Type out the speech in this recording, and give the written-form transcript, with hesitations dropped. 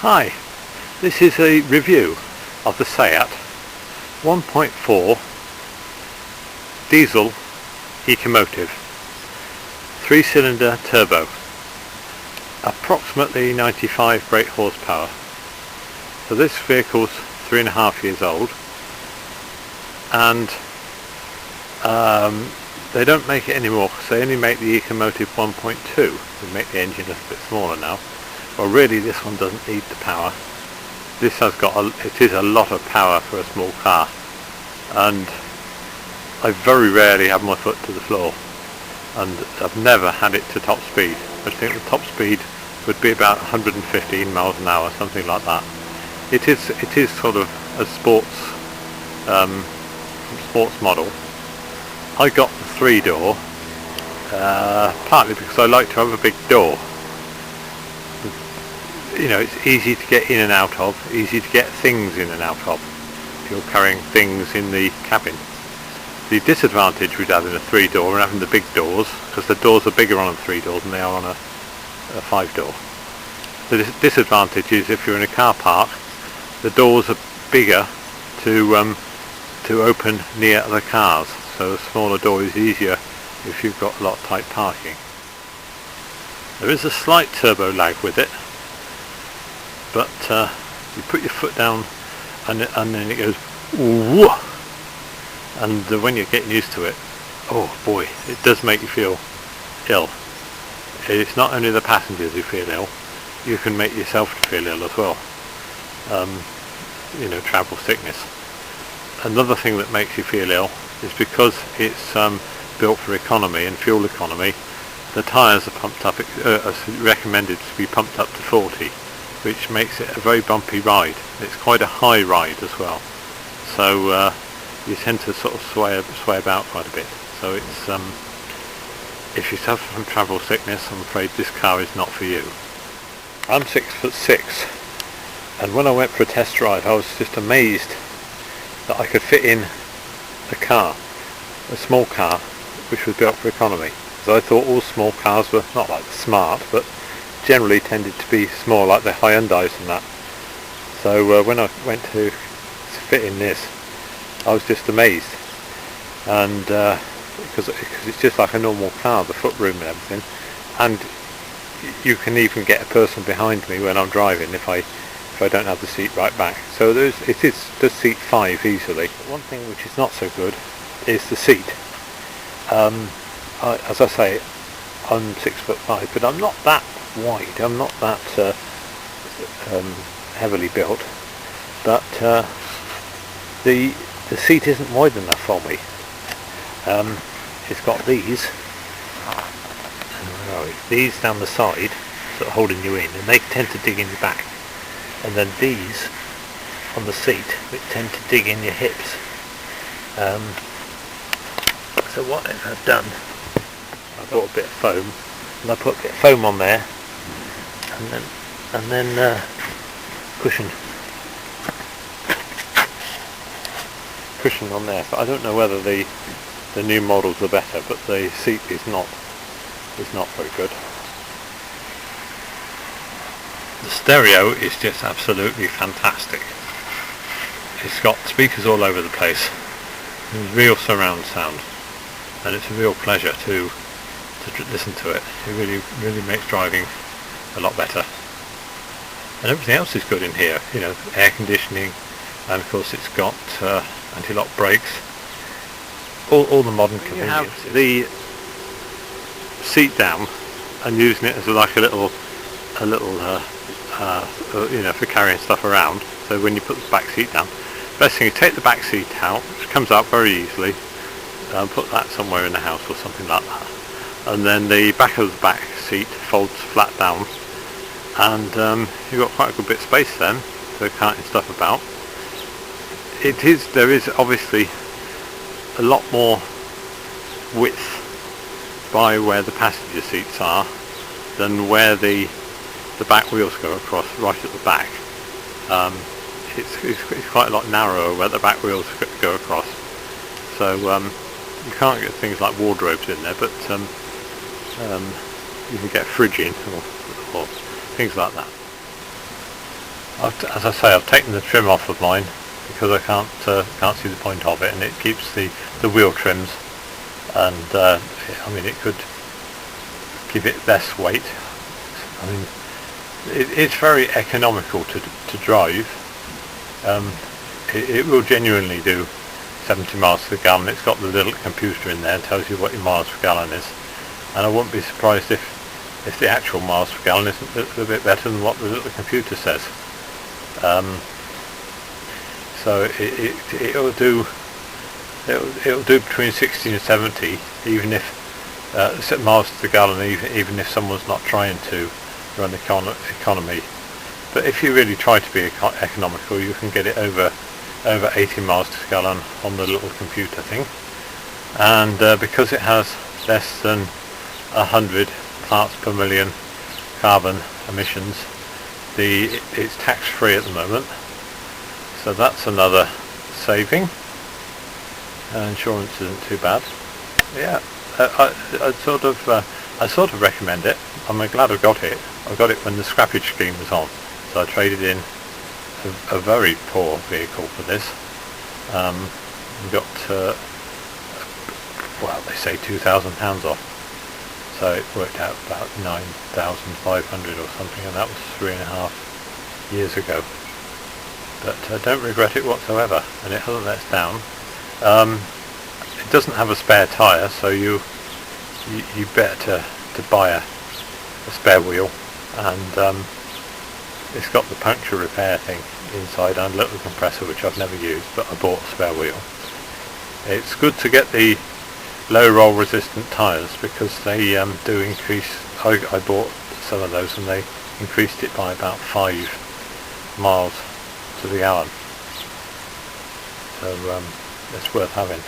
Hi, this is a review of the Seat 1.4 diesel Ecomotive 3-cylinder turbo, approximately 95 brake horsepower. So this vehicle's 3.5 years old, and they don't make it anymore because they only make the Ecomotive 1.2. They make the engine a bit smaller now. Well, really this one doesn't need the power. This has got it is a lot of power for a small car, and I very rarely have my foot to the floor, and I've never had it to top speed. I think the top speed would be about 115 miles an hour, something like that. It is sort of a sports model. I got the 3-door partly because I like to have a big door. You know, it's easy to get in and out of, easy to get things in and out of if you're carrying things in the cabin. The disadvantage with having a 3-door and having the big doors, because the doors are bigger on a 3-door than they are on a 5-door. The disadvantage is if you're in a car park, the doors are bigger to open near other cars, so a smaller door is easier if you've got a lot of tight parking. There is a slight turbo lag with it, but you put your foot down and then it goes whoa, and when you're getting used to it, oh boy, it does make you feel ill. It's not only the passengers who feel ill, you can make yourself feel ill as well. You know, travel sickness. Another thing that makes you feel ill is because it's built for economy and fuel economy. The tyres are pumped up, are recommended to be pumped up to 40, which makes it a very bumpy ride. It's quite a high ride as well, so you tend to sort of sway about quite a bit. So it's if you suffer from travel sickness, I'm afraid this car is not for you. I'm 6'6", and when I went for a test drive I was just amazed that I could fit in a car, a small car which was built for economy. So I thought all small cars were not like smart, but generally tended to be small, like the Hyundais and that. So when I went to fit in this, I was just amazed, and because it's just like a normal car, the footroom and everything, and you can even get a person behind me when I'm driving if I don't have the seat right back. So it does seat 5 easily. But one thing which is not so good is the seat. As I say, I'm 6'5", but I'm not that wide. I'm not that heavily built, but the seat isn't wide enough for me. It's got these down the side, sort of holding you in, and they tend to dig in your back, and then these on the seat which tend to dig in your hips. So what I've done, I bought a bit of foam, and I put a bit of foam on there, and then cushion on there. But I don't know whether the new models are better, but the seat is not very good. The stereo is just absolutely fantastic. It's got speakers all over the place, real surround sound, and it's a real pleasure to listen to it. It really makes driving a lot better. And everything else is good in here, you know, air conditioning, and of course it's got anti-lock brakes, all the modern conveniences. You have the seat down and using it as like a little you know, for carrying stuff around. So when you put the back seat down, best thing is take the back seat out, which comes out very easily, put that somewhere in the house or something like that, and then the back of the back seat folds flat down, and you've got quite a good bit of space then for carting stuff about. There is obviously a lot more width by where the passenger seats are than where the back wheels go across, right at the back. It's quite a lot narrower where the back wheels go across, so you can't get things like wardrobes in there, but you can get fridge in or things like that. as I say, I've taken the trim off of mine because I can't see the point of it, and it keeps the wheel trims, and I mean, it could give it less weight. I mean, it's very economical to drive. It will genuinely do 70 miles per gallon. It's got the little computer in there and tells you what your miles per gallon is, and I wouldn't be surprised if the actual miles per gallon isn't a little bit better than what the little computer says. So it'll do between 60 and 70, even if miles to the gallon, even if someone's not trying to run economy. But if you really try to be economical, you can get it over 80 miles to the gallon on the little computer thing. And because it has less than 100 parts per million carbon emissions, it's tax-free at the moment. So that's another saving. Insurance isn't too bad. Yeah, I sort of recommend it. I'm glad I got it. I got it when the scrappage scheme was on, so I traded in a very poor vehicle for this. Got well, they say £2,000 off, so it worked out about 9,500 or something, and that was 3.5 years ago. But I don't regret it whatsoever, and it hasn't let us down. It doesn't have a spare tyre, so you better to buy a spare wheel, and it's got the puncture repair thing inside and a little compressor, which I've never used, but I bought a spare wheel. It's good to get the low roll resistant tyres, because they do increase. I bought some of those and they increased it by about 5 miles to the gallon, so it's worth having.